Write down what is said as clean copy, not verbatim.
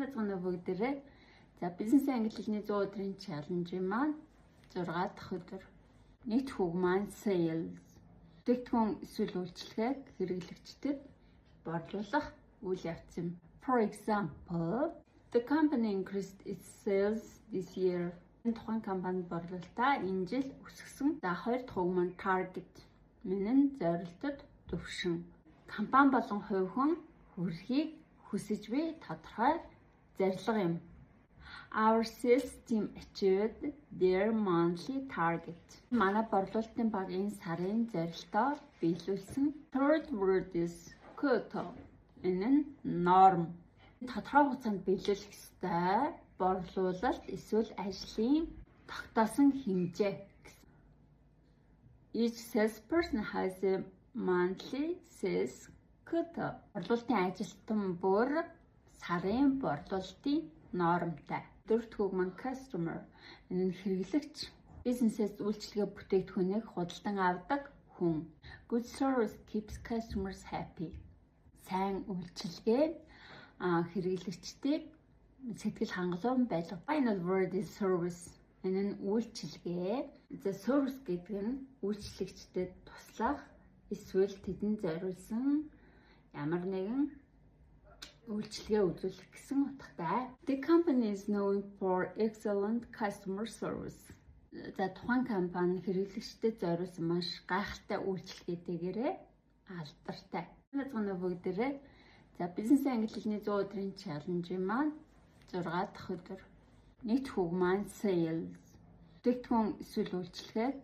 Мэдгэнэ бүгдээрээ. За бизнес англи хэлний 100 өдрийн чаленж маань 6 дахь өдөр. Нийт хүүг маань sales. Бүтээгдэхүүн эсвэл үйлчилгээг хэрэглэгчдэд борлуулах үйл явц юм. For example, the company increased its sales this year. Тухайн компанид борлуулалтаа энэ жил өсгсөн. За хоёр дахь үг маань target. Миний зорилтод төвшин. Компани болон хувь хүн хүрхийг хүсэж буй тодорхой зорилго юм. Our sales team achieved their monthly target. Манай борлуулалтын баг энэ сарын зорилтоо биелүүлсэн. Third word is quota. Энэ нь norm. Тодорхой хугацаанд биелүүлэх ёстой борлуулалт эсвэл ажлын тогтоосон хэмжээ. Each salesperson has a monthly sales quota. Борлуулалтын ажилтан бүр сарын борлуулалтын нормтой. Дөрөвдүгээр үг маань customer. Энэ нь хэрэглэгч. Бизнесээс үйлчилгээ бүтээгдэхүүнийг худалдан авдаг хүн. Good service keeps customers happy. Сайн үйлчилгээ хэрэглэгчдийг сэтгэл хангалуун байлгах. Final word is service. Энэ нь үйлчилгээ. The service гэдэг нь үйлчлэгчдэд туслах эсвэл тэдэнд зориулсан ямар нэгэн үйлчилгээ үзүүлэх гэсэн утгатай. The company is known for excellent customer service. За тухайн компани хэрэглэгчдэд зориулсан маш гайхалтай үйлчилгээтэйгээрээ алдартай. Мэдгэнэ бүгдээрээ. За бизнес англи хэлний 100 өдрийн чаленж маань 6 дахь өдөр. Нийт хүүг маань sales. Бүтээгдэхүүн эсвэл үйлчилгээг